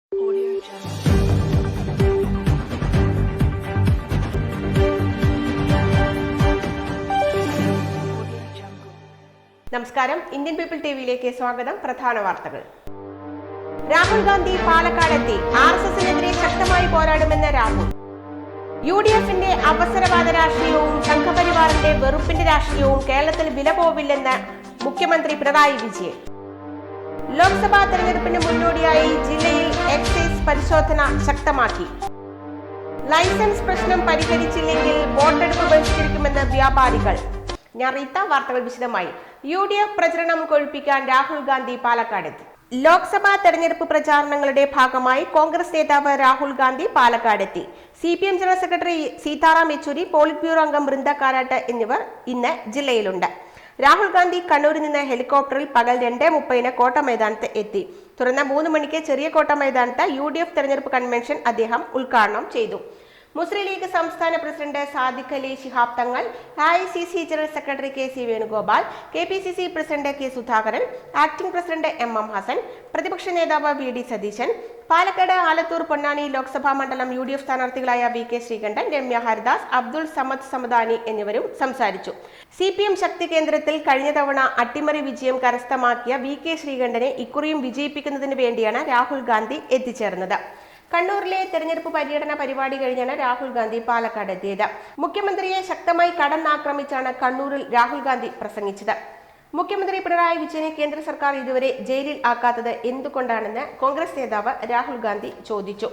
നമസ്കാരം, Indian people ടിവിയിലേക്ക് സ്വാഗതം. പ്രധാന വാർത്തകൾ. രാഹുൽ ഗാന്ധി പാലക്കാടെത്തി. RSSനെതിരെ ശക്തമായി പോരാടുമെന്ന് രാഹുൽ. UDFന്റെ അവസരവാദ രാഷ്ട്രീയവും സംഘപരിവാറിന്റെ വെറുപ്പിന്റെ രാഷ്ട്രീയവും കേരളത്തിൽ വില പോവില്ലെന്ന് മുഖ്യമന്ത്രി പിണറായി വിജയൻ. ലോക്സഭാ തെരഞ്ഞെടുപ്പിന് മുന്നോടിയായി ജില്ലയിൽ എക്സൈസ് പരിശോധന ശക്തമാക്കി. ലൈസൻസ് പ്രശ്നം പരിഹരിച്ചില്ലെങ്കിൽ വോട്ടെടുപ്പ് ബഹിഷ്കരിക്കുമെന്ന് വ്യാപാരികൾ. ഞാൻ റീത്ത. വാർത്തകൾ വിശദമായി. UDF പ്രചരണം കൊഴുപ്പിക്കാൻ രാഹുൽ ഗാന്ധി പാലക്കാടെത്തി. ലോക്സഭാ തെരഞ്ഞെടുപ്പ് പ്രചാരണങ്ങളുടെ ഭാഗമായി കോൺഗ്രസ് നേതാവ് രാഹുൽ ഗാന്ധി പാലക്കാടെത്തി. CPM general secretary Sitaram Yechury, polit bureau അംഗം ബൃന്ദ കാരാട്ട് എന്നിവർ ഇന്ന് ജില്ലയിലുണ്ട്. രാഹുൽ ഗാന്ധി കണ്ണൂരിൽ നിന്ന് ഹെലികോപ്റ്ററിൽ പകൽ 2:30 കോട്ട മൈതാനത്ത് എത്തി. തുടർന്ന് 3 മണിക്ക് ചെറിയ കോട്ട മൈതാനത്ത് UDF തെരഞ്ഞെടുപ്പ് കൺവെൻഷൻ അദ്ദേഹം ഉദ്ഘാടനം ചെയ്തു. മുസ്ലിം ലീഗ് സംസ്ഥാന president Sadiq Ali Shihab Thangal, AICC general secretary KC Venugopal, KPCC president K Sudhakaran, acting president MM Hassan, പ്രതിപക്ഷ നേതാവ് VD സതീശൻ, പാലക്കാട്, ആലത്തൂർ, പൊന്നാനി ലോക്സഭാ മണ്ഡലം UDF സ്ഥാനാർത്ഥികളായ VK ശ്രീകണ്ഠൻ, രമ്യ ഹരിദാസ്, അബ്ദുൾ സമദ് സമദാനി എന്നിവരും സംസാരിച്ചു. CPM ശക്തി കേന്ദ്രത്തിൽ കഴിഞ്ഞ തവണ അട്ടിമറി വിജയം കരസ്ഥമാക്കിയ VK ശ്രീകണ്ഠനെ ഇക്കുറിയും വിജയിപ്പിക്കുന്നതിന് വേണ്ടിയാണ് രാഹുൽ ഗാന്ധി എത്തിച്ചേർന്നത്. കണ്ണൂരിലെ തെരഞ്ഞെടുപ്പ് പര്യടന പരിപാടി കഴിഞ്ഞാണ് രാഹുൽ ഗാന്ധി പാലക്കാട് എത്തിയത്. മുഖ്യമന്ത്രിയെ ശക്തമായി കടന്നാക്രമിച്ചാണ് കണ്ണൂരിൽ രാഹുൽ ഗാന്ധി പ്രസംഗിച്ചത്. മുഖ്യമന്ത്രി പിണറായി വിജയനെ കേന്ദ്ര സർക്കാർ ഇതുവരെ ജയിലിൽ ആക്കാത്തത് എന്തുകൊണ്ടാണെന്ന് കോൺഗ്രസ് നേതാവ് രാഹുൽ ഗാന്ധി ചോദിച്ചു.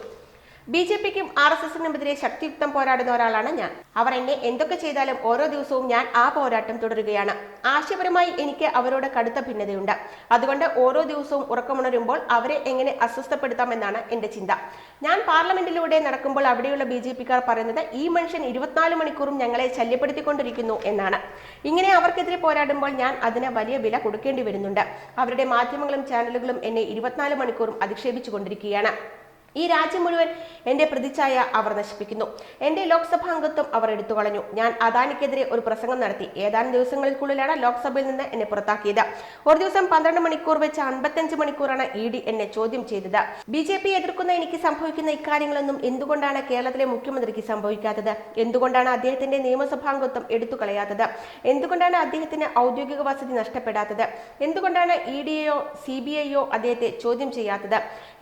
BJPക്കും RSSനുമെതിരെ ശക്തിയുക്തം പോരാടുന്ന ഒരാളാണ് ഞാൻ. അവർ എന്നെ എന്തൊക്കെ ചെയ്താലും ഓരോ ദിവസവും ഞാൻ ആ പോരാട്ടം തുടരുകയാണ്. ആശയപരമായി എനിക്ക് അവരോട് കടുത്ത ഭിന്നതയുണ്ട്. അതുകൊണ്ട് ഓരോ ദിവസവും ഉറക്കമുണരുമ്പോൾ അവരെ എങ്ങനെ അസ്വസ്ഥപ്പെടുത്താമെന്നാണ് എന്റെ ചിന്ത. ഞാൻ പാർലമെന്റിലൂടെ നടക്കുമ്പോൾ അവിടെയുള്ള BJPക്കാർ പറയുന്നത് ഈ മനുഷ്യൻ 24 മണിക്കൂറും ഞങ്ങളെ ശല്യപ്പെടുത്തിക്കൊണ്ടിരിക്കുന്നു എന്നാണ്. ഇങ്ങനെ അവർക്കെതിരെ പോരാടുമ്പോൾ ഞാൻ അതിന് വലിയ വില കൊടുക്കേണ്ടി വരുന്നുണ്ട്. അവരുടെ മാധ്യമങ്ങളും ചാനലുകളും എന്നെ 24 മണിക്കൂറും അധിക്ഷേപിച്ചുകൊണ്ടിരിക്കുകയാണ്. ഈ രാജ്യം മുഴുവൻ എന്റെ പ്രതിച്ഛായ അവർ നശിപ്പിക്കുന്നു. എന്റെ ലോക്സഭാ അംഗത്വം അവർ എടുത്തു കളഞ്ഞു. ഞാൻ അദാനിക്കെതിരെ ഒരു പ്രസംഗം നടത്തി. ഏതാനും ദിവസങ്ങൾക്കുള്ളിലാണ് ലോക്സഭയിൽ നിന്ന് എന്നെ പുറത്താക്കിയത്. ഒരു ദിവസം 12 മണിക്കൂർ വെച്ച് 55 മണിക്കൂറാണ് ED എന്നെ ചോദ്യം ചെയ്തത്. BJP എതിർക്കുന്ന എനിക്ക് സംഭവിക്കുന്ന ഇക്കാര്യങ്ങളൊന്നും എന്തുകൊണ്ടാണ് കേരളത്തിലെ മുഖ്യമന്ത്രിക്ക് സംഭവിക്കാത്തത്? എന്തുകൊണ്ടാണ് അദ്ദേഹത്തിന്റെ നിയമസഭാംഗത്വം എടുത്തു കളയാത്തത്? എന്തുകൊണ്ടാണ് അദ്ദേഹത്തിന് ഔദ്യോഗിക വസതി നഷ്ടപ്പെടാത്തത്? എന്തുകൊണ്ടാണ് EDയോ CBIയോ അദ്ദേഹത്തെ ചോദ്യം ചെയ്യാത്തത്?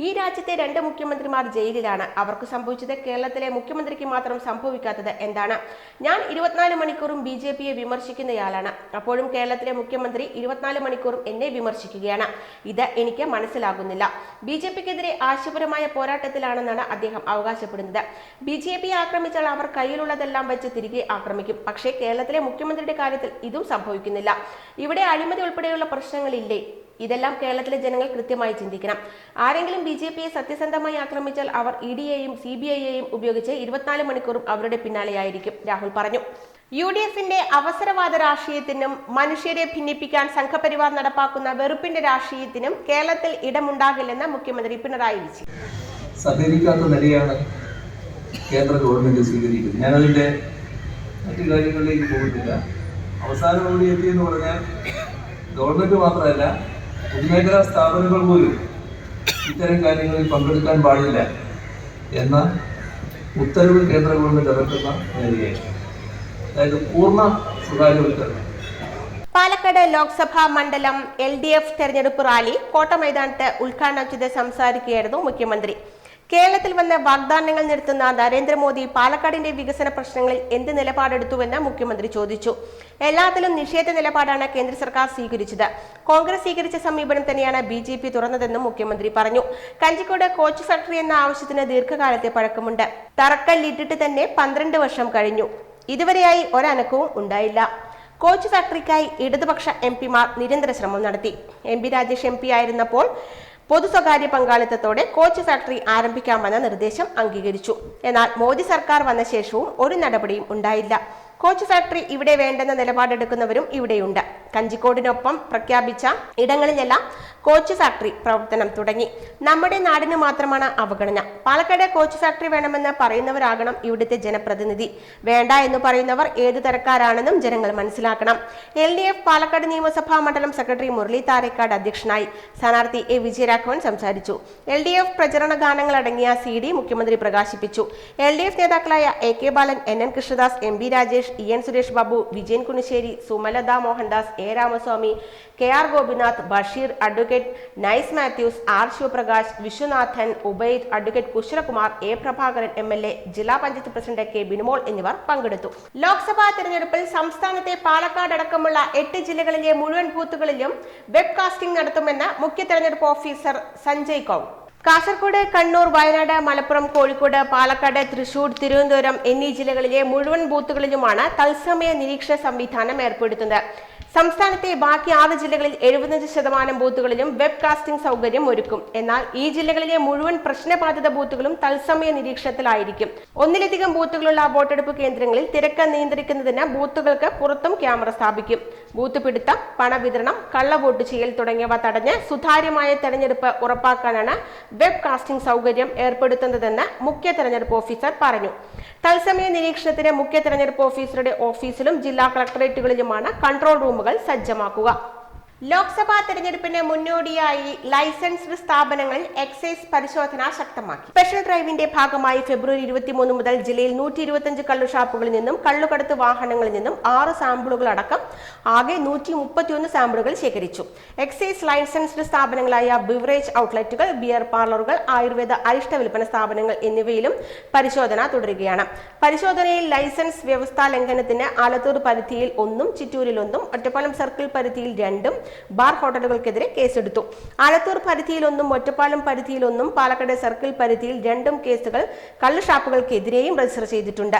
ഈ രാജ്യത്തെ 2 മുഖ്യമന്ത്രിമാർ ജയിലിലാണ്. അവർക്ക് സംഭവിച്ചത് കേരളത്തിലെ മുഖ്യമന്ത്രിക്ക് മാത്രം സംഭവിക്കാത്തത് എന്താണ്? ഞാൻ 24 മണിക്കൂറും BJPയെ വിമർശിക്കുന്നയാളാണ്. അപ്പോഴും കേരളത്തിലെ മുഖ്യമന്ത്രി 24 മണിക്കൂറും എന്നെ വിമർശിക്കുകയാണ്. ഇത് എനിക്ക് മനസ്സിലാകുന്നില്ല. BJPക്കെതിരെ ആശയപരമായ പോരാട്ടത്തിലാണെന്നാണ് അദ്ദേഹം അവകാശപ്പെടുന്നത്. BJPയെ ആക്രമിച്ചാൽ അവർ കയ്യിലുള്ളതെല്ലാം വെച്ച് തിരികെ ആക്രമിക്കും. പക്ഷേ കേരളത്തിലെ മുഖ്യമന്ത്രിയുടെ കാര്യത്തിൽ ഇതും സംഭവിക്കുന്നില്ല. ഇവിടെ അഴിമതി ഉൾപ്പെടെയുള്ള പ്രശ്നങ്ങളില്ലേ? ഇതെല്ലാം കേരളത്തിലെ ജനങ്ങൾ കൃത്യമായി ചിന്തിക്കണം. ആരെങ്കിലും BJPയെ സത്യസന്ധമായി ആക്രമിച്ചാൽ അവർ EDയെയും CBIയെയും ഉപയോഗിച്ച് 24 മണിക്കൂറും അവരുടെ പിന്നാലെയായിരിക്കും, രാഹുൽ പറഞ്ഞു. UDFന്റെ അവസരവാദ രാഷ്ട്രീയത്തിനും മനുഷ്യരെ ഭിന്നിപ്പിക്കാൻ സംഘപരിവാർ നടപ്പാക്കുന്ന വെറുപ്പിന്റെ രാഷ്ട്രീയത്തിനും കേരളത്തിൽ ഇടമുണ്ടാകില്ലെന്ന് മുഖ്യമന്ത്രി പിണറായി വിജയൻ. സഹകരിക്കാത്ത നിലയാണ് കേന്ദ്ര ഗവൺമെന്റ് സ്വീകരിക്കുന്നത്. ഞാനതിന്റെ മറ്റു കാര്യങ്ങളിലേക്ക് പോകുന്നില്ല. അവസാനം കൂടി എത്തിയെന്ന് പറഞ്ഞാൽ ഗവൺമെന്റ് മാത്രമല്ല, പൊതുമേഖലാ സ്ഥാപനങ്ങൾ പോലും ഇത്തരം കാര്യങ്ങളിൽ പങ്കെടുക്കാൻ പാടില്ല എന്ന ഉത്തരവ് കേന്ദ്ര ഗവൺമെന്റ് ഇറക്കുന്ന നിലയായി, അതായത് പൂർണ്ണ സ്വകാര്യവൽക്കരണം. പാലക്കാട് ലോക്സഭാ മണ്ഡലം LDF തെരഞ്ഞെടുപ്പ് റാലി കോട്ട മൈതാനത്ത് ഉദ്ഘാടനം ചെയ്ത് സംസാരിക്കുകയായിരുന്നു മുഖ്യമന്ത്രി. കേരളത്തിൽ വന്ന് വാഗ്ദാനങ്ങൾ നിർത്തുന്ന നരേന്ദ്രമോദി പാലക്കാടിന്റെ വികസന പ്രശ്നങ്ങളിൽ എന്ത് നിലപാടെടുത്തുവെന്ന് മുഖ്യമന്ത്രി ചോദിച്ചു. എല്ലാത്തിലും നിഷേധ നിലപാടാണ് കേന്ദ്ര സർക്കാർ സ്വീകരിച്ചത്. കോൺഗ്രസ് സ്വീകരിച്ച സമീപനം തന്നെയാണ് BJP തുറന്നതെന്നും മുഖ്യമന്ത്രി പറഞ്ഞു. കഞ്ചിക്കോട് കോച്ച് ഫാക്ടറി എന്ന ആവശ്യത്തിന് ദീർഘകാലത്തെ പഴക്കമുണ്ട്. തറക്കല്ലിട്ടിട്ട് തന്നെ 12 വർഷം കഴിഞ്ഞു. ഇതുവരെയായി ഒരനക്കവും ഉണ്ടായില്ല. കോച്ച് ഫാക്ടറിക്കായി ഇടതുപക്ഷ MPമാർ നിരന്തര ശ്രമം നടത്തി. MP രാജേഷ് MP ആയിരുന്നപ്പോൾ പൊതു സ്വകാര്യ പങ്കാളിത്തത്തോടെ കോച്ച് ഫാക്ടറി ആരംഭിക്കാമെന്ന നിർദ്ദേശം അംഗീകരിച്ചു. എന്നാൽ മോദി സർക്കാർ വന്ന ശേഷവും ഒരു നടപടിയും ഉണ്ടായില്ല. കോച്ച് ഫാക്ടറി ഇവിടെ വേണ്ടെന്ന നിലപാടെടുക്കുന്നവരും ഇവിടെയുണ്ട്. കഞ്ചിക്കോടിനൊപ്പം പ്രഖ്യാപിച്ച ഇടങ്ങളിലെല്ലാം കോച്ച് ഫാക്ടറി പ്രവർത്തനം തുടങ്ങി. നമ്മുടെ നാടിന് മാത്രമാണ് അവഗണന. പാലക്കാട് കോച്ച് ഫാക്ടറി വേണമെന്ന് പറയുന്നവരാകണം ഇവിടുത്തെ ജനപ്രതിനിധി. വേണ്ട എന്ന് പറയുന്നവർ ഏതു തരക്കാരാണെന്നും ജനങ്ങൾ മനസ്സിലാക്കണം. LDF പാലക്കാട് നിയമസഭാ മണ്ഡലം സെക്രട്ടറി മുരളി താരേക്കാട് അധ്യക്ഷനായി. സ്ഥാനാർത്ഥി A. വിജയരാഘവൻ സംസാരിച്ചു. LDF പ്രചരണ ഗാനങ്ങൾ അടങ്ങിയ CD മുഖ്യമന്ത്രി പ്രകാശിപ്പിച്ചു. LDF നേതാക്കളായ AK Balan, NN Krishnadas, MB Rajesh, EN Suresh Babu, Vijayan Kunissery, Sumalatha Mohandas, A. Ramaswamy, KR Gopinath, Basheer, advocate Nice Mathews, R. Sivaprakash, Viswanathan, Ubaid, advocate Kushalakumar, A. Prabhakaran MLA, ജില്ലാ പഞ്ചായത്ത് പ്രസിഡന്റ് K. ബിനുമോൾ എന്നിവർ പങ്കെടുത്തു. ലോക്സഭാ തെരഞ്ഞെടുപ്പിൽ സംസ്ഥാനത്തെ പാലക്കാട് അടക്കമുള്ള 8 ജില്ലകളിലെ മുഴുവൻ ബൂത്തുകളിലും വെബ്കാസ്റ്റിംഗ് നടത്തുമെന്ന് മുഖ്യ തെരഞ്ഞെടുപ്പ് ഓഫീസർ സഞ്ജയ് കൌൾ. കാസർഗോഡ്, കണ്ണൂർ, വയനാട്, മലപ്പുറം, കോഴിക്കോട്, പാലക്കാട്, തൃശൂർ, തിരുവനന്തപുരം എന്നീ ജില്ലകളിലെ മുഴുവൻ ബൂത്തുകളിലുമാണ് തത്സമയ നിരീക്ഷണ സംവിധാനം ഏർപ്പെടുത്തുന്നത്. സംസ്ഥാനത്തെ ബാക്കി 6 ജില്ലകളിൽ 75% ബൂത്തുകളിലും വെബ്കാസ്റ്റിംഗ് സൗകര്യം ഒരുക്കും. എന്നാൽ ഈ ജില്ലകളിലെ മുഴുവൻ പ്രശ്നബാധിത ബൂത്തുകളും തത്സമയ നിരീക്ഷണത്തിലായിരിക്കും. ഒന്നിലധികം ബൂത്തുകളുള്ള വോട്ടെടുപ്പ് കേന്ദ്രങ്ങളിൽ തിരക്ക് നിയന്ത്രിക്കുന്നതിന് ബൂത്തുകൾക്ക് പുറത്തും ക്യാമറ സ്ഥാപിക്കും. ബൂത്ത് പിടുത്തം, പണവിതരണം, കള്ളവോട്ട് ചെയ്യൽ തുടങ്ങിയവ തടഞ്ഞ് സുതാര്യമായ തെരഞ്ഞെടുപ്പ് ഉറപ്പാക്കാനാണ് വെബ്കാസ്റ്റിംഗ് സൗകര്യം ഏർപ്പെടുത്തുന്നതെന്ന് മുഖ്യ തെരഞ്ഞെടുപ്പ് ഓഫീസർ പറഞ്ഞു. തത്സമയ നിരീക്ഷണത്തിന് മുഖ്യ തെരഞ്ഞെടുപ്പ് ഓഫീസറുടെ ഓഫീസിലും ജില്ലാ കളക്ടറേറ്റുകളിലുമാണ് കൺട്രോൾ റൂമുകൾ സജ്ജമാക്കുക. ലോക്സഭാ തെരഞ്ഞെടുപ്പിന് മുന്നോടിയായി ലൈസൻസ്ഡ് സ്ഥാപനങ്ങളിൽ എക്സൈസ് പരിശോധന ശക്തമാക്കി. സ്പെഷ്യൽ ഡ്രൈവിന്റെ ഭാഗമായി ഫെബ്രുവരി 23 മുതൽ ജില്ലയിൽ 125 കള്ളുഷാപ്പുകളിൽ നിന്നും കള്ളുകടത്ത് വാഹനങ്ങളിൽ നിന്നും 6 സാമ്പിളുകൾ അടക്കം ആകെ 131 സാമ്പിളുകൾ ശേഖരിച്ചു. എക്സൈസ് ലൈസൻസ്ഡ് സ്ഥാപനങ്ങളായ ബിവറേജ് ഔട്ട്ലെറ്റുകൾ, ബിയർ പാർലറുകൾ, ആയുർവേദ അരിഷ്ട വിൽപ്പന സ്ഥാപനങ്ങൾ എന്നിവയിലും പരിശോധന തുടരുകയാണ്. പരിശോധനയിൽ ലൈസൻസ് വ്യവസ്ഥാ ലംഘനത്തിന് ആലത്തൂർ പരിധിയിൽ 1, ചിറ്റൂരിൽ 1, ഒറ്റപ്പാലം സർക്കിൾ പരിധിയിൽ 2 ബാർ ഹോട്ടലുകൾക്കെതിരെ കേസെടുത്തു. ആലത്തൂർ പരിധിയിൽ 1, ഒറ്റപ്പാലം പരിധിയിൽ 1, പാലക്കാട് സർക്കിൾ പരിധിയിൽ 2 കേസുകൾ കള്ളുഷാപ്പുകൾക്കെതിരെയും രജിസ്റ്റർ ചെയ്തിട്ടുണ്ട്.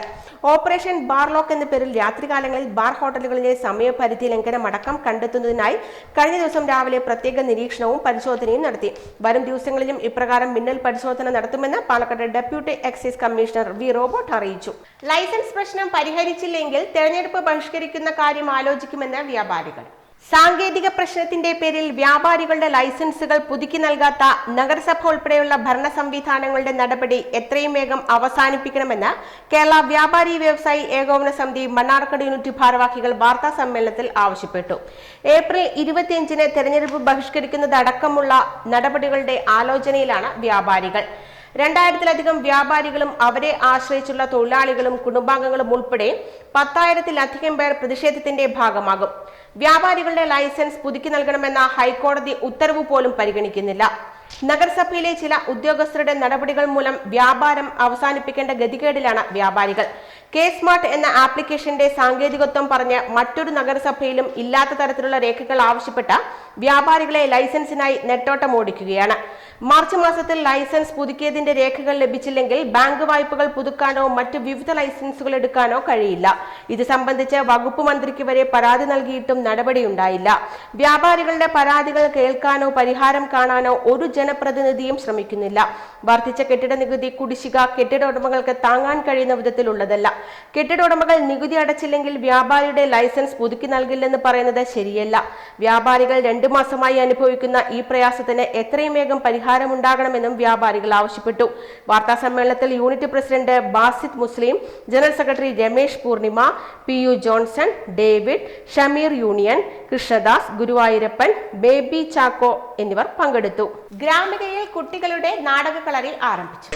ഓപ്പറേഷൻ ബാർ ലോക്ക് എന്ന പേരിൽ രാത്രികാലങ്ങളിൽ ബാർ ഹോട്ടലുകളിലെ സമയപരിധി ലംഘനം അടക്കം കണ്ടെത്തുന്നതിനായി കഴിഞ്ഞ ദിവസം രാവിലെ പ്രത്യേക നിരീക്ഷണവും പരിശോധനയും നടത്തി. വരും ദിവസങ്ങളിലും ഇപ്രകാരം മിന്നൽ പരിശോധന നടത്തുമെന്ന് Palakkad deputy excise commissioner V. Robot അറിയിച്ചു. ലൈസൻസ് പ്രശ്നം പരിഹരിച്ചില്ലെങ്കിൽ തെരഞ്ഞെടുപ്പ് ബഹിഷ്കരിക്കുന്ന കാര്യം ആലോചിക്കുമെന്ന് വ്യാപാരികൾ. സാങ്കേതിക പ്രശ്നത്തിന്റെ പേരിൽ വ്യാപാരികളുടെ ലൈസൻസുകൾ പുതുക്കി നൽകാത്ത നഗരസഭ ഉൾപ്പെടെയുള്ള ഭരണ സംവിധാനങ്ങളുടെ നടപടി എത്രയും വേഗം അവസാനിപ്പിക്കണമെന്ന് കേരള വ്യാപാരി വ്യവസായി ഏകോപന സമിതി മണ്ണാർക്കാട് യൂണിറ്റ് ഭാരവാഹികൾ വാർത്താ സമ്മേളനത്തിൽ ആവശ്യപ്പെട്ടു. ഏപ്രിൽ 25-ന് തെരഞ്ഞെടുപ്പ് ബഹിഷ്കരിക്കുന്നതടക്കമുള്ള നടപടികളുടെ ആലോചനയിലാണ് വ്യാപാരികൾ. 2000-ലധികം വ്യാപാരികളും അവരെ ആശ്രയിച്ചുള്ള തൊഴിലാളികളും കുടുംബാംഗങ്ങളും ഉൾപ്പെടെ 10,000-ലധികം പേർ പ്രതിഷേധത്തിന്റെ ഭാഗമാകും. വ്യാപാരികളുടെ ലൈസൻസ് പുതുക്കി നൽകണമെന്ന ഹൈക്കോടതി ഉത്തരവ് പോലും പരിഗണിക്കുന്നില്ല. നഗരസഭയിലെ ചില ഉദ്യോഗസ്ഥരുടെ നടപടികൾ മൂലം വ്യാപാരം അവസാനിപ്പിക്കേണ്ട ഗതികേടിലാണ് വ്യാപാരികൾ. K-സ്മാർട്ട് എന്ന ആപ്ലിക്കേഷന്റെ സാങ്കേതികത്വം പറഞ്ഞ് മറ്റൊരു നഗരസഭയിലും ഇല്ലാത്ത തരത്തിലുള്ള രേഖകൾ ആവശ്യപ്പെട്ട വ്യാപാരികളെ ലൈസൻസിനായി നെട്ടോട്ടം ഓടിക്കുകയാണ്. മാർച്ച് മാസത്തിൽ ലൈസൻസ് പുതുക്കിയതിന്റെ രേഖകൾ ലഭിച്ചില്ലെങ്കിൽ ബാങ്ക് വായ്പകൾ പുതുക്കാനോ മറ്റു വിവിധ ലൈസൻസുകൾ എടുക്കാനോ കഴിയില്ല. ഇത് സംബന്ധിച്ച് വകുപ്പ് മന്ത്രിക്ക് വരെ പരാതി നൽകിയിട്ടും നടപടിയുണ്ടായില്ല. വ്യാപാരികളുടെ പരാതികൾ കേൾക്കാനോ പരിഹാരം കാണാനോ ഒരു ജനപ്രതിനിധിയും ശ്രമിക്കുന്നില്ല. വർദ്ധിച്ച കെട്ടിട നികുതി കുടിശ്ശിക കെട്ടിട ഉടമകൾക്ക് താങ്ങാൻ കഴിയുന്ന വിധത്തിലുള്ളതല്ല. കെട്ടിട ഉടമകൾ നികുതി അടച്ചില്ലെങ്കിൽ വ്യാപാരിയുടെ ലൈസൻസ് പുതുക്കി നൽകില്ലെന്ന് പറയുന്നത് ശരിയല്ല. വ്യാപാരികൾ 2 മാസമായി അനുഭവിക്കുന്ന ഈ പ്രയാസത്തിന് എത്രയും വേഗം പരിഹാരമുണ്ടാകണമെന്നും വ്യാപാരികൾ ആവശ്യപ്പെട്ടു. വാർത്താ സമ്മേളനത്തിൽ unit president Basith Muslim, general secretary Ramesh Poornima, PU Johnson, David, Shameer union, Krishnadas, Guruvayurappan, Baby Chacko എന്നിവർ പങ്കെടുത്തു. ഗ്രാമികയിൽ കുട്ടികളുടെ നാടക കളരി ആരംഭിച്ചു.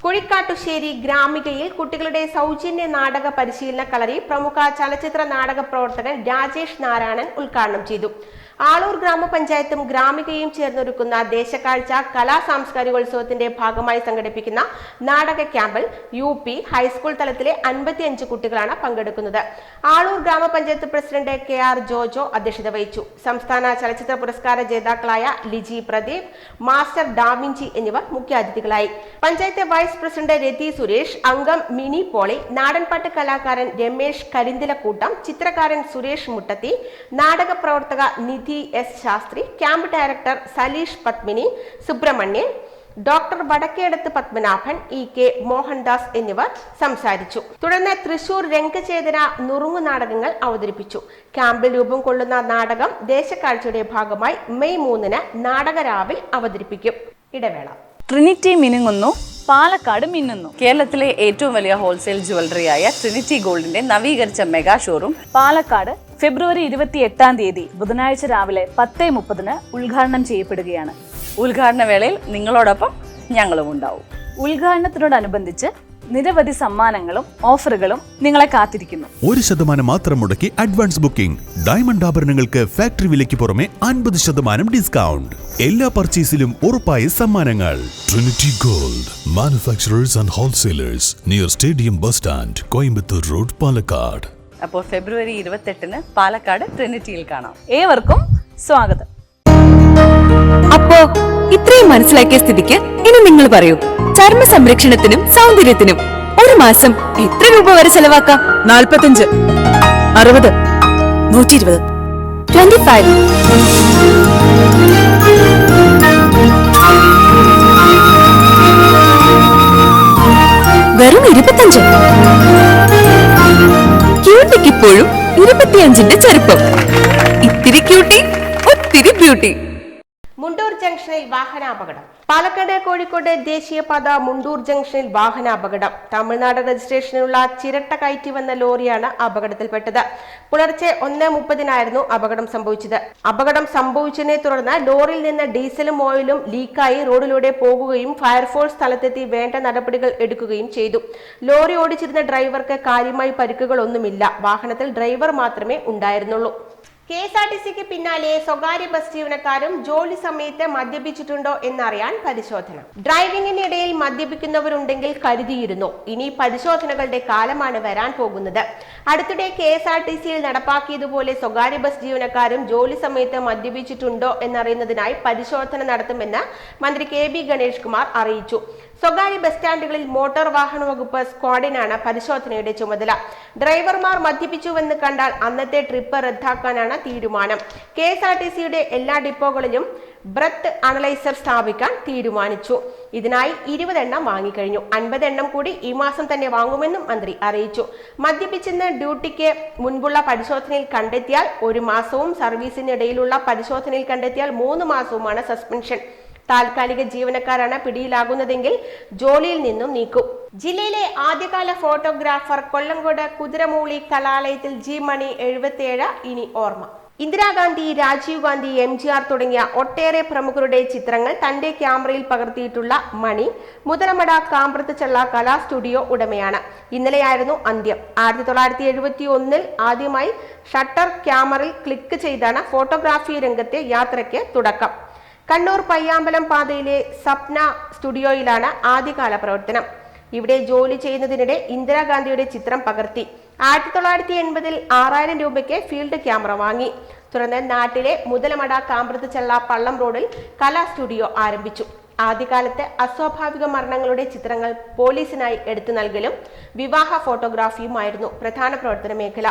കുഴിക്കാട്ടുശ്ശേരി ഗ്രാമികയിൽ കുട്ടികളുടെ സൗജന്യ നാടക പരിശീലന കളരി പ്രമുഖ ചലച്ചിത്ര നാടക പ്രവർത്തകൻ രാജേഷ് നാരായണൻ ഉദ്ഘാടനം ചെയ്തു. ആളൂർ ഗ്രാമപഞ്ചായത്തും ഗ്രാമികയും ചേർന്നൊരുക്കുന്ന ദേശക്കാഴ്ച കലാ സാംസ്കാരികോത്സവത്തിന്റെ ഭാഗമായി സംഘടിപ്പിക്കുന്ന നാടക ക്യാമ്പിൽ UP ഹൈസ്കൂൾ തലത്തിലെ 55 കുട്ടികളാണ് പങ്കെടുക്കുന്നത്. ആളൂർ ഗ്രാമപഞ്ചായത്ത് പ്രസിഡന്റ് KR ജോജോ അധ്യക്ഷത വഹിച്ചു. സംസ്ഥാന ചലച്ചിത്ര പുരസ്കാര ജേതാക്കളായ ലിജി പ്രദീപ്, മാസ്റ്റർ ഡാവിഞ്ചി എന്നിവർ മുഖ്യാതിഥികളായി. പഞ്ചായത്ത് വൈസ് പ്രസിഡന്റ് രതി സുരേഷ്, അംഗം മിനി പോളി, നാടൻപാട്ട് കലാകാരൻ രമേശ് കരിന്തിലക്കൂട്ടം, ചിത്രകാരൻ സുരേഷ് മുട്ടത്തി, നാടക പ്രവർത്തക Nidhi S Sastri, camp director Saleesh Padmini Subramanian, doctor Vadakkedath Padmanabhan, EK Mohandas എന്നിവർ സംസാരിച്ചു. തുടർന്ന് തൃശൂർ രംഗചേതന നുറുങ്ങു നാടകങ്ങൾ അവതരിപ്പിച്ചു. ക്യാമ്പിൽ രൂപം കൊള്ളുന്ന നാടകം ദേശക്കാഴ്ചയുടെ ഭാഗമായി മെയ് 3-ന് നാടകരാവിൽ അവതരിപ്പിക്കും. ഇടവേള. ട്രിനിറ്റി മിനുങ്ങുന്നു, പാലക്കാട് മിന്നുന്നു. കേരളത്തിലെ ഏറ്റവും വലിയ ഹോൾസെയിൽ ജ്വല്ലറിയായ ട്രിനിറ്റി ഗോൾഡിന്റെ നവീകരിച്ച മെഗാ ഷോറൂം പാലക്കാട് ഫെബ്രുവരി 28 ബുധനാഴ്ച രാവിലെ 10:30 ഉദ്ഘാടനം ചെയ്യപ്പെടുകയാണ്. ഉദ്ഘാടന വേളയിൽ നിങ്ങളോടൊപ്പം ഞങ്ങളും ഉണ്ടാവും. ഉദ്ഘാടനത്തിനോടനുബന്ധിച്ച് നിരവധി സമ്മാനങ്ങളും ഓഫറുകളും നിങ്ങളെ കാത്തിരിക്കുന്നു. 1% മാത്രം മുടക്കി അഡ്വാൻസ് ബുക്കിംഗ്. ഡയമണ്ട് ആഭരണങ്ങൾക്ക് ഫാക്ടറി വിലയ്ക്ക് പുറമെ 50% ഡിസ്കൗണ്ട്. എല്ലാ പർച്ചേസിലും ഉറപ്പായ സമ്മാനങ്ങൾ. Trinity gold, manufacturers and wholesalers, near stadium bus stand, Coimbatore road, Palakkad. അപ്പോൾ ഫെബ്രുവരി 28-ന് പാലക്കാട് ട്രിനിറ്റിയിൽ കാണാം. ഏവർക്കും സ്വാഗതം. അപ്പോ ഇത്രയും മനസ്സിലാക്കിയ സ്ഥിതിക്ക് ഇനി നിങ്ങൾ പറയൂ, ചർമ്മ സംരക്ഷണത്തിനും സൗന്ദര്യത്തിനും ഒരു മാസം എത്ര രൂപ വരെ ചെലവാക്കാം? 45, 60, 120, 25. വെറും 25. ക്യൂട്ടിക്ക് ഇപ്പോഴും 25-ന്റെ ചെറുപ്പം. ഇത്തിരി ക്യൂട്ടി, ഒത്തിരി ബ്യൂട്ടി. മുണ്ടൂർ ജംഗ്ഷനിൽ വാഹനാപകടം. പാലക്കാട് കോഴിക്കോട് ദേശീയപാത മുണ്ടൂർ ജംഗ്ഷനിൽ വാഹനാപകടം. തമിഴ്നാട് രജിസ്ട്രേഷനുള്ള ചിരട്ട കയറ്റി വന്ന ലോറിയാണ് അപകടത്തിൽപ്പെട്ടത്. പുലർച്ചെ 1:30-നായിരുന്നു അപകടം സംഭവിച്ചത്. അപകടം സംഭവിച്ചതിനെ തുടർന്ന് ലോറിയിൽ നിന്ന് ഡീസലും ഓയിലും ലീക്കായി റോഡിലൂടെ പോകുകയും ഫയർഫോഴ്സ് സ്ഥലത്തെത്തി വേണ്ട നടപടികൾ എടുക്കുകയും ചെയ്തു. ലോറി ഓടിച്ചിരുന്ന ഡ്രൈവർക്ക് കാര്യമായി പരിക്കുകളൊന്നുമില്ല. വാഹനത്തിൽ ഡ്രൈവർ മാത്രമേ ഉണ്ടായിരുന്നുള്ളൂ. KSRTCക്ക് പിന്നാലെ സ്വകാര്യ ബസ് ജീവനക്കാരും ജോലി സമയത്ത് മദ്യപിച്ചിട്ടുണ്ടോ എന്നറിയാൻ പരിശോധന. ഡ്രൈവിംഗിനിടയിൽ മദ്യപിക്കുന്നവരുണ്ടെങ്കിൽ കരുതിയിരുന്നു. ഇനി പരിശോധനകളുടെ കാലമാണ് വരാൻ പോകുന്നത്. അടുത്തിടെ KSRTCയിൽ നടപ്പാക്കിയതുപോലെ സ്വകാര്യ ബസ് ജീവനക്കാരും ജോലി സമയത്ത് മദ്യപിച്ചിട്ടുണ്ടോ എന്നറിയുന്നതിനായി പരിശോധന നടത്തുമെന്ന് മന്ത്രി KB ഗണേഷ് കുമാർ അറിയിച്ചു. സ്വകാര്യ ബസ് സ്റ്റാൻഡുകളിൽ മോട്ടോർ വാഹന വകുപ്പ് സ്ക്വാഡിനാണ് പരിശോധനയുടെ ചുമതല. ഡ്രൈവർമാർ മദ്യപിച്ചുവെന്ന് കണ്ടാൽ അന്നത്തെ ട്രിപ്പ് റദ്ദാക്കാനാണ് തീരുമാനം. KSRTCയുടെ എല്ലാ ഡിപ്പോകളിലും ബ്രത്ത് അനലൈസർ സ്ഥാപിക്കാൻ തീരുമാനിച്ചു. ഇതിനായി 20 എണ്ണം വാങ്ങിക്കഴിഞ്ഞു. 50 എണ്ണം കൂടി ഈ മാസം തന്നെ വാങ്ങുമെന്നും മന്ത്രി അറിയിച്ചു. മദ്യപിച്ചെന്ന് ഡ്യൂട്ടിക്ക് മുൻപുള്ള പരിശോധനയിൽ കണ്ടെത്തിയാൽ 1 മാസവും, സർവീസിനിടയിലുള്ള പരിശോധനയിൽ കണ്ടെത്തിയാൽ 3 മാസവുമാണ് സസ്പെൻഷൻ. താൽക്കാലിക ജീവനക്കാരാണ് പിടിയിലാകുന്നതെങ്കിൽ ജോലിയിൽ നിന്നും നീക്കും. ജില്ലയിലെ ആദ്യകാല ഫോട്ടോഗ്രാഫർ കൊല്ലങ്കോട് കുതിരമൂളി കലാലയത്തിൽ G മണി 77 ഇനി ഓർമ്മ. ഇന്ദിരാഗാന്ധി, രാജീവ് ഗാന്ധി, MGR തുടങ്ങിയ ഒട്ടേറെ പ്രമുഖരുടെ ചിത്രങ്ങൾ തന്റെ ക്യാമറയിൽ പകർത്തിയിട്ടുള്ള മണി മുതലമട കാമ്പ്രത്തുചള്ള കലാ സ്റ്റുഡിയോ ഉടമയാണ്. ഇന്നലെയായിരുന്നു അന്ത്യം. 1971-ൽ ആദ്യമായി ഷട്ടർ ക്യാമറയിൽ ക്ലിക്ക് ചെയ്താണ് ഫോട്ടോഗ്രാഫി രംഗത്തെ യാത്രയ്ക്ക് തുടക്കം. കണ്ണൂർ പയ്യാമ്പലം പാതയിലെ സപ്ന സ്റ്റുഡിയോയിലാണ് ആദ്യകാല പ്രവർത്തനം. ഇവിടെ ജോലി ചെയ്യുന്നതിനിടെ ഇന്ദിരാഗാന്ധിയുടെ ചിത്രം പകർത്തി. 1980-ൽ 6000 രൂപയ്ക്ക് ഫീൽഡ് ക്യാമറ വാങ്ങി. തുടർന്ന് നാട്ടിലെ മുതലമട കാമ്പ്രത്തുചള്ള പള്ളം റോഡിൽ കലാ സ്റ്റുഡിയോ ആരംഭിച്ചു. ആദ്യകാലത്ത് അസ്വാഭാവിക മരണങ്ങളുടെ ചിത്രങ്ങൾ പോലീസിനായി എടുത്തു നൽകലും വിവാഹ ഫോട്ടോഗ്രാഫിയുമായിരുന്നു പ്രധാന പ്രവർത്തന മേഖല.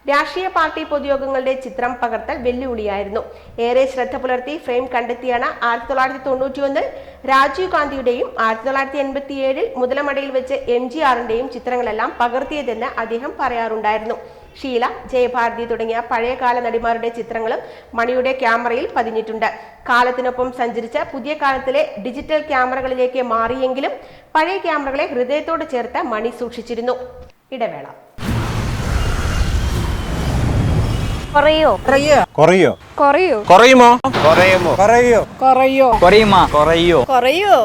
രാഷ്ട്രീയ പാർട്ടി പൊതുയോഗങ്ങളുടെ ചിത്രം പകർത്തൽ വെല്ലുവിളിയായിരുന്നു. ഏറെ ശ്രദ്ധ പുലർത്തി ഫ്രെയിം കണ്ടെത്തിയാണ് 1991-ൽ രാജീവ് ഗാന്ധിയുടെയും 1987-ൽ മുതലമടയിൽ വെച്ച് MGRന്റെയും ചിത്രങ്ങളെല്ലാം പകർത്തിയതെന്ന് അദ്ദേഹം പറയാറുണ്ടായിരുന്നു. ഷീല, ജയഭാരതി തുടങ്ങിയ പഴയകാല നടിമാരുടെ ചിത്രങ്ങളും മണിയുടെ ക്യാമറയിൽ പതിഞ്ഞിട്ടുണ്ട്. കാലത്തിനൊപ്പം സഞ്ചരിച്ച പുതിയ കാലത്തിലെ ഡിജിറ്റൽ ക്യാമറകളിലേക്ക് മാറിയെങ്കിലും പഴയ ക്യാമറകളെ ഹൃദയത്തോട് ചേർത്ത് മണി സൂക്ഷിച്ചിരുന്നു. ഇടവേള. കുറയോ കുറയോ കുറയോ കുറയുമോ കുറയുമോ കുറയോ കുറയോ കുറയുമോ കുറയോ കുറയോ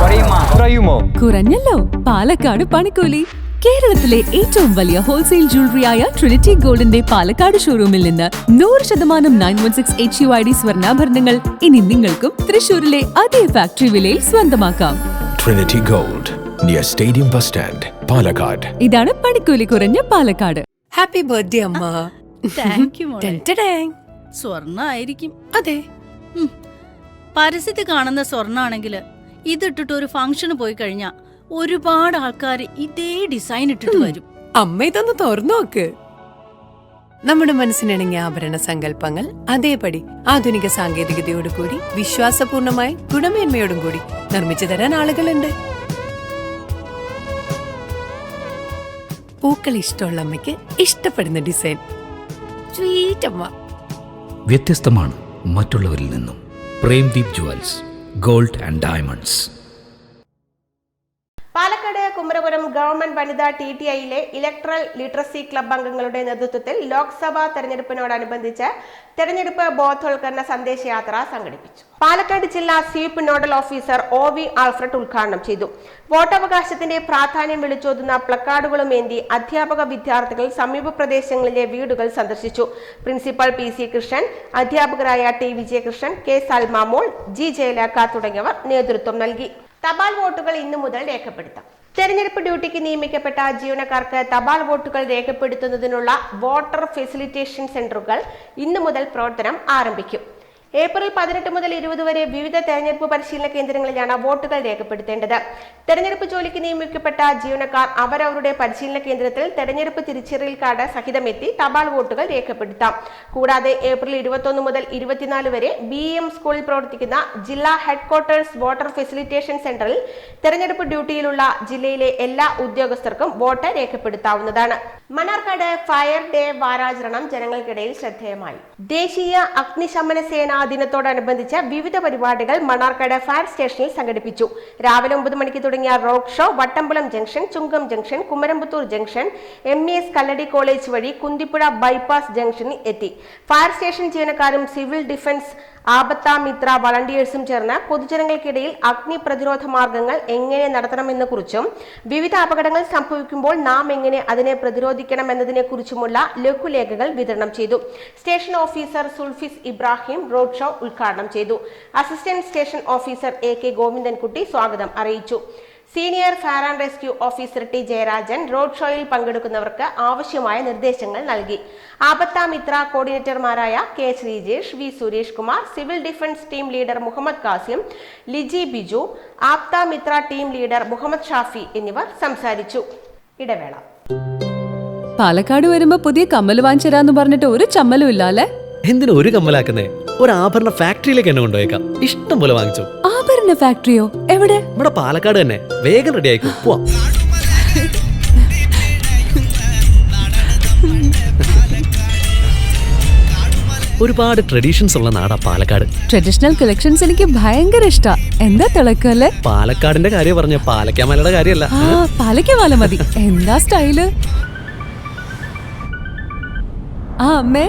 കുറയുമോ കുറയുമോ കുറഞ്ഞല്ലോ പാലക്കാട് പണിക്കൂലി. കേരളത്തിലെ ഏറ്റവും വലിയ ഹോൾസെയിൽ ജ്വല്ലറിയായ ട്രിനിറ്റി ഗോൾഡിന്റെ പാലക്കാട് ഷോറൂമിൽ നിന്ന് 100% 916 HUID സ്വർണ്ണാഭരണങ്ങൾ ഇനി നിങ്ങൾക്കും തൃശൂരിലെ അതേ ഫാക്ടറി വിലയിൽ സ്വന്തമാക്കാം. Trinity Gold, near Stadium Bus Stand, Palakkad. ഇതാണ് പണിക്കൂലി കുറഞ്ഞ പാലക്കാട്. ഹാപ്പി ബർത്ത്ഡേ അമ്മ. താങ്ക് യു മോളെ. സ്വർണ്ണായിരിക്കും. അതെ, പരസ്യത്തിൽ കാണുന്ന സ്വർണ്ണാണെങ്കില് ഇതിട്ടിട്ട് ഒരു ഫംഗ്ഷന് പോയി കഴിഞ്ഞാ ഒരുപാട് ആൾക്കാർ ഇതേ ഡിസൈൻ ഇട്ടിട്ട് വരും. അമ്മ ഇതൊന്ന് തുറന്നു നോക്ക്. നമ്മുടെ മനസ്സിനിണങ്ങിയ ആഭരണ സങ്കല്പങ്ങൾ അതേപടി ആധുനിക സാങ്കേതികതയോടു കൂടി വിശ്വാസപൂർണമായി ഗുണമേന്മയോടും കൂടി നിർമ്മിച്ചു തരാൻ ആളുകളുണ്ട്. പൂക്കൾ ഇഷ്ടമുള്ള അമ്മയ്ക്ക് ഇഷ്ടപ്പെടുന്ന ഡിസൈൻ. സ്വീറ്റ് അമ്മ. വ്യത്യസ്തമാണ് മറ്റുള്ളവരിൽ നിന്നും. Premdeep jewels, gold and diamonds. Palakkad Kumarapuram government വനിതാ TTIയിലെ ഇലക്ട്രൽ ലിറ്ററസി ക്ലബ് അംഗങ്ങളുടെ നേതൃത്വത്തിൽ ലോക്സഭാ തെരഞ്ഞെടുപ്പിനോടനുബന്ധിച്ച് തെരഞ്ഞെടുപ്പ് ബോധവൽക്കരണ സന്ദേശയാത്ര സംഘടിപ്പിച്ചു. പാലക്കാട് ജില്ലാ sweep nodal officer OV Alfred ഉദ്ഘാടനം ചെയ്തു. വോട്ടവകാശത്തിന്റെ പ്രാധാന്യം വിളിച്ചോതുന്ന പ്ലക്കാർഡുകളും ഏന്തി അധ്യാപക വിദ്യാർത്ഥികൾ സമീപ പ്രദേശങ്ങളിലെ വീടുകൾ സന്ദർശിച്ചു. പ്രിൻസിപ്പൽ PC കൃഷ്ണൻ, അധ്യാപകരായ T Vijayakrishnan, K സൽമാമോൾ, G Jayalekha തുടങ്ങിയവർ നേതൃത്വം നൽകി. തപാൽ വോട്ടുകൾ ഇന്നു മുതൽ രേഖപ്പെടുത്താം. തെരഞ്ഞെടുപ്പ് ഡ്യൂട്ടിക്ക് നിയമിക്കപ്പെട്ട ജീവനക്കാർക്ക് തപാൽ വോട്ടുകൾ രേഖപ്പെടുത്തുന്നതിനുള്ള വോട്ടർ ഫെസിലിറ്റേഷൻ സെന്ററുകൾ ഇന്നു മുതൽ പ്രവർത്തനം ആരംഭിക്കും. ഏപ്രിൽ 18 മുതൽ 20 വരെ വിവിധ തെരഞ്ഞെടുപ്പ് പരിശീലന കേന്ദ്രങ്ങളിലാണ് വോട്ടുകൾ രേഖപ്പെടുത്തേണ്ടത്. തെരഞ്ഞെടുപ്പ് ജോലിക്ക് നിയമിക്കപ്പെട്ട ജീവനക്കാർ അവരവരുടെ പരിശീലന കേന്ദ്രത്തിൽ തെരഞ്ഞെടുപ്പ് തിരിച്ചറിയൽ കാർഡ് സഹിതമെത്തി തപാൽ വോട്ടുകൾ രേഖപ്പെടുത്താം. കൂടാതെ ഏപ്രിൽ 21 മുതൽ 24 വരെ BEM സ്കൂളിൽ പ്രവർത്തിക്കുന്ന ജില്ലാ ഹെഡ്ക്വാർട്ടേഴ്സ് വോട്ടർ ഫെസിലിറ്റേഷൻ സെന്ററിൽ തെരഞ്ഞെടുപ്പ് ഡ്യൂട്ടിയിലുള്ള ജില്ലയിലെ എല്ലാ ഉദ്യോഗസ്ഥർക്കും വോട്ട് രേഖപ്പെടുത്താവുന്നതാണ്. മണ്ണാർക്കാട് ഫയർ ഡേ വാരാചരണം ജനങ്ങൾക്കിടയിൽ ശ്രദ്ധേയമായി. ദേശീയ അഗ്നിശമന സേന ദിനത്തോടനുബന്ധിച്ച് വിവിധ പരിപാടികൾ മണ്ണാർക്കാട് ഫയർ സ്റ്റേഷനിൽ സംഘടിപ്പിച്ചു. രാവിലെ 9 മണിക്ക് തുടങ്ങിയ റോഡ് ഷോ വട്ടംകുളം ജംഗ്ഷൻ, ചുങ്കം ജംഗ്ഷൻ, കുമരമ്പത്തൂർ ജംഗ്ഷൻ, MES കല്ലടി കോളേജ് വഴി കുന്തിപ്പുഴ ബൈപ്പാസ് ജംഗ്ഷനിൽ എത്തി. ഫയർ സ്റ്റേഷൻ ജീവനക്കാരും സിവിൽ ഡിഫൻസ് ആപത്ത മിത്ര വളണ്ടിയേഴ്സും ചേർന്ന് പൊതുജനങ്ങൾക്കിടയിൽ അഗ്നി പ്രതിരോധ മാർഗങ്ങൾ എങ്ങനെ നടത്തണമെന്ന് കുറിച്ചും വിവിധ അപകടങ്ങൾ സംഭവിക്കുമ്പോൾ നാം എങ്ങനെ അതിനെ പ്രതിരോധിക്കണമെന്നതിനെ കുറിച്ചുമുള്ള ലഘുലേഖകൾ വിതരണം ചെയ്തു. Station officer Sulfis Ibrahim road show ഉദ്ഘാടനം ചെയ്തു. Assistant station officer AK Govindankutty സ്വാഗതം അറിയിച്ചു. Senior fire and rescue officer T Jayarajan road ഷോയിൽ പങ്കെടുക്കുന്നവർക്ക് ആവശ്യമായ നിർദ്ദേശങ്ങൾ നൽകി. ആപത്ത മിത്ര കോർഡിനേറ്റർമാരായ K Sreejesh, V Suresh Kumar, civil defence team leader Muhammad Kasim, Liji Biju, Aapda Mitra team leader Muhammad Shafi എന്നിവർ സംസാരിച്ചു. ഇടവേള. പാലക്കാട് വരുമ്പോ പുതിയ കമ്മൽ വാങ്ങിച്ചരാന്ന് പറഞ്ഞിട്ട് ഒരു ചമ്മലും ഇല്ല അല്ലേ? എന്തിനാ ഒരു കമ്മലാക്കുന്നേ? ഒരു ആഭരണ ഫാക്ടറിയിലേക്ക് എന്നെ കൊണ്ടുപോയേക്കാം. ഇഷ്ടം പോലെ വാങ്ങിച്ചു. ആഭരണ ഫാക്ടറിയോ? എവിടെ? ഇവിടെ പാലക്കാട് തന്നെ. വേഗം റെഡി ആയിക്കോ, പോവാം. ഒരുപാട് ട്രഡീഷൻസ് ഉള്ള നാടാ പാലക്കാട്. ട്രഡീഷണൽ കളക്ഷൻസ് എനിക്ക് ഭയങ്കര ഇഷ്ടാ. എന്താ തിളക്കല്ലേ? പാലക്കാടിന്റെ കാര്യം പറഞ്ഞ പാലക്കാമലയുടെ കാര്യമല്ല. പാലക്കാമല മതി. എന്താ സ്റ്റൈല്? അമ്മേ,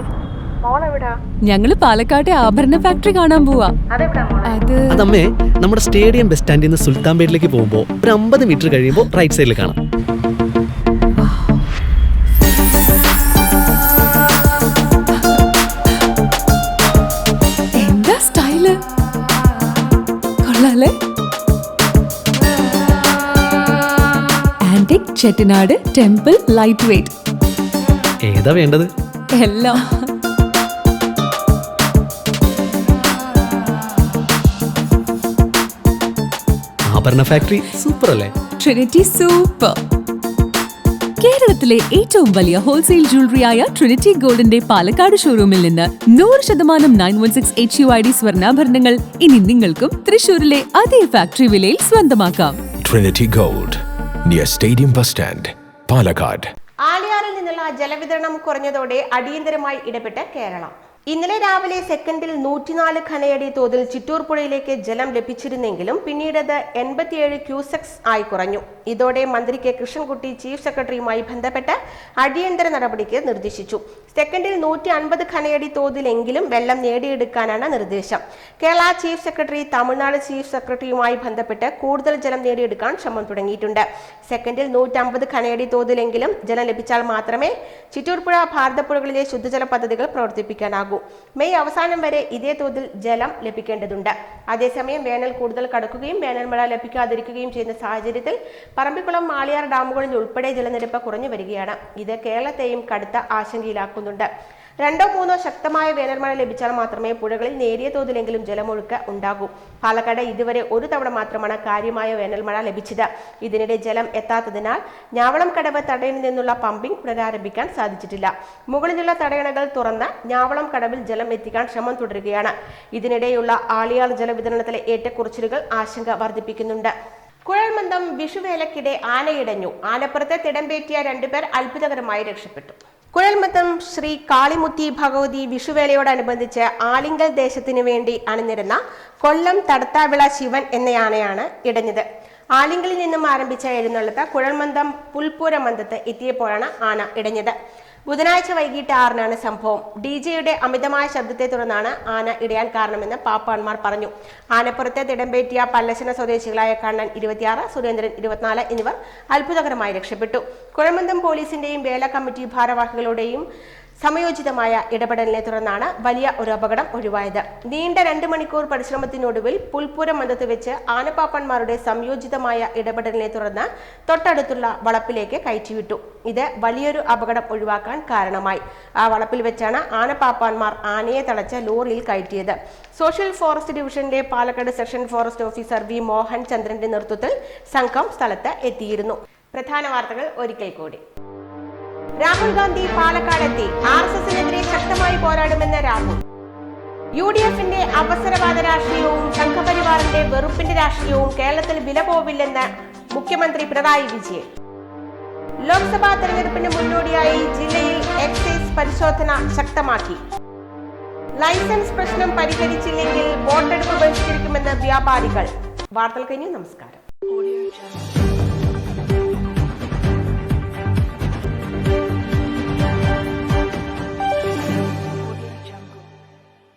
ഞങ്ങള് പാലക്കാട്ടെ ആഭരണ ഫാക്ടറി കാണാൻ പോവാ. അതമ്മേ, നമ്മുടെ സ്റ്റേഡിയം ബസ് സ്റ്റാൻഡിൽ നിന്ന് സുൽത്താൻപേട്ടിലേക്ക് പോകുമ്പോ ഒരു 50 മീറ്റർ കഴിയുമ്പോ റൈറ്റ് സൈഡിൽ കാണാം. എന്താ സ്റ്റൈല്? കൊള്ളാലേ? Antique Chettinad temple light weight. ഏതാ വേണ്ടത്? എല്ലാം. ആഭരണ ഫാക്ടറി സൂപ്പർ അല്ലേ? Trinity super. കേരളത്തിലെ ഏറ്റവും വലിയ ഹോൾസെയിൽ ജ്വല്ലറിയായ ട്രിനിറ്റി ഗോൾഡിന്റെ പാലക്കാട് ഷോറൂമിൽ നിന്ന് 100% 916 HUID സ്വർണ്ണാഭരണങ്ങൾ ഇനി നിങ്ങൾക്കും തൃശൂരിലെ അതേ ഫാക്ടറി വിലയിൽ സ്വന്തമാക്കാം. Trinity Gold, near Stadium Bus Stand, Palakkad. ആലിയാറിൽ നിന്നുള്ള ജലവിതരണം കുറഞ്ഞതോടെ അടിയന്തരമായി ഇടപെട്ട് കേരളം. ഇന്നലെ രാവിലെ സെക്കൻഡിൽ 104 ഘനയടി തോതിൽ ചിറ്റൂർ പുഴയിലേക്ക് ജലം ലഭിച്ചിരുന്നെങ്കിലും പിന്നീടത് 87 ക്യൂസെക്സ് ആയി കുറഞ്ഞു. ഇതോടെ മന്ത്രി കെ കൃഷ്ണൻകുട്ടി ചീഫ് സെക്രട്ടറിയുമായി ബന്ധപ്പെട്ട് അടിയന്തര നടപടിക്ക് നിർദ്ദേശിച്ചു. സെക്കൻഡിൽ 150 ഘനയടി തോതിലെങ്കിലും വെള്ളം നേടിയെടുക്കാനാണ് നിർദ്ദേശം. Kerala chief secretary Tamil Nadu chief സെക്രട്ടറിയുമായി ബന്ധപ്പെട്ട് കൂടുതൽ ജലം നേടിയെടുക്കാൻ ശ്രമം തുടങ്ങിയിട്ടുണ്ട്. സെക്കൻഡിൽ 150 ഘനയടി തോതിലെങ്കിലും ജലം ലഭിച്ചാൽ മാത്രമേ ചിറ്റൂർ പുഴ ഭാരതപ്പുഴകളിലെ ശുദ്ധജല പദ്ധതികൾ പ്രവർത്തിപ്പിക്കാനാകൂ. മെയ് അവസാനം വരെ ഇതേ തോതിൽ ജലം ലഭിക്കേണ്ടതുണ്ട്. അതേസമയം വേനൽ കൂടുതൽ കടക്കുകയും വേനൽമഴ ലഭിക്കാതിരിക്കുകയും ചെയ്യുന്ന സാഹചര്യത്തിൽ പറമ്പിക്കുളം മാളിയാർ ഡാമുകളിൽ ഉൾപ്പെടെ ജലനിരപ്പ് കുറഞ്ഞു വരികയാണ്. ഇത് കേരളത്തെയും കടുത്ത ആശങ്കയിലാക്കുന്നുണ്ട്. 2-3 ശക്തമായ വേനൽമഴ ലഭിച്ചാൽ മാത്രമേ പുഴകളിൽ നേരിയ തോതിലെങ്കിലും ജലമൊഴുക്ക് ഉണ്ടാകൂ. പാലക്കാട് ഇതുവരെ ഒരു തവണ മാത്രമാണ് കാര്യമായ വേനൽമഴ ലഭിച്ചത്. ഇതിനിടെ ജലം എത്താത്തതിനാൽ ഞാവളം കടവ് തടയണയിൽ നിന്നുള്ള പമ്പിംഗ് പുനരാരംഭിക്കാൻ സാധിച്ചിട്ടില്ല. മുകളിലുള്ള തടയണകൾ തുറന്ന് ഞാവളം കടവിൽ ജലം എത്തിക്കാൻ ശ്രമം തുടരുകയാണ്. ഇതിനിടെയുള്ള ആളിയാർ ജലവിതരണത്തിലെ ഏറ്റക്കുറച്ചിലുകൾ ആശങ്ക വർദ്ധിപ്പിക്കുന്നുണ്ട്. കുഴൽമന്ദം വിഷുവേലക്കിടെ ആനയിടഞ്ഞു. ആനപ്പുറത്ത് തിടമ്പേറ്റിയ 2 പേർ അത്ഭുതകരമായി രക്ഷപ്പെട്ടു. കുഴൽമന്ദം ശ്രീ കാളിമുത്തി ഭഗവതി വിഷുവേലയോടനുബന്ധിച്ച് ആലിങ്കൽ ദേശത്തിനു വേണ്ടി അണിനിരുന്ന കൊല്ലം തടത്താവിള ശിവൻ എന്ന ആനയാണ് ഇടഞ്ഞത്. ആലിങ്കലിൽ നിന്നും ആരംഭിച്ച എഴുന്നള്ളത്ത് കുഴൽമന്ദം പുൽപ്പൂരമന്ദത്ത് എത്തിയപ്പോഴാണ് ആന ഇടഞ്ഞത്. ബുധനാഴ്ച വൈകിട്ട് 6-നാണ് സംഭവം. ഡിജെയുടെ അമിതമായ ശബ്ദത്തെ തുടർന്നാണ് ആന ഇടയാൻ കാരണമെന്ന് പാപ്പാന്മാർ പറഞ്ഞു. ആനപ്പുറത്തെ തിടമ്പേറ്റിയ പല്ലശ്ശന സ്വദേശികളായ കണ്ണൻ 26, സുരേന്ദ്രൻ 24 എന്നിവർ അത്ഭുതകരമായി രക്ഷപ്പെട്ടു. കുഴൽമന്ദം പോലീസിന്റെയും വേല കമ്മിറ്റി ഭാരവാഹികളുടെയും സമയോചിതമായ ഇടപെടലിനെ തുടർന്നാണ് വലിയ ഒരു അപകടം ഒഴിവായത്. നീണ്ട 2 മണിക്കൂർ പരിശ്രമത്തിനൊടുവിൽ പുൽപ്പൂരമന്ദത്ത് വെച്ച് ആനപ്പാപ്പന്മാരുടെ സംയോജിതമായ ഇടപെടലിനെ തുടർന്ന് തൊട്ടടുത്തുള്ള വളപ്പിലേക്ക് കയറ്റിവിട്ടു. ഇത് വലിയൊരു അപകടം ഒഴിവാക്കാൻ കാരണമായി. ആ വളപ്പിൽ വെച്ചാണ് ആനപ്പാപ്പാന്മാർ ആനയെ തളച്ച് ലോറിയിൽ കയറ്റിയത്. സോഷ്യൽ ഫോറസ്റ്റ് ഡിവിഷനിലെ Palakkad section forest officer V Mohan ചന്ദ്രന്റെ നേതൃത്വത്തിൽ സംഘം സ്ഥലത്ത് എത്തിയിരുന്നു. പ്രധാന വാർത്തകൾ ഒരിക്കൽ കൂടി. രാഹുൽ ഗാന്ധി പാലക്കാടെത്തി. RSSനെതിരെ ശക്തമായി പോരാടുമെന്ന് രാഹുൽ. UDFന്റെ അവസരവാദ രാഷ്ട്രീയവും സംഘപരിവാറിന്റെ വെറുപ്പിന്റെ രാഷ്ട്രീയവും കേരളത്തിൽ വില പോവില്ലെന്ന് മുഖ്യമന്ത്രി പിണറായി വിജയൻ. ലോക്സഭാ തെരഞ്ഞെടുപ്പിന് മുന്നോടിയായി ജില്ലയിൽ എക്സൈസ് പരിശോധന ശക്തമാക്കി. ലൈസൻസ് പ്രശ്നം പരിഹരിച്ചില്ലെങ്കിൽ വോട്ടെടുപ്പ് ബഹിഷ്കരിക്കുമെന്ന് വ്യാപാരികൾ. വാർത്തകൾ കഴിഞ്ഞു. നമസ്കാരം.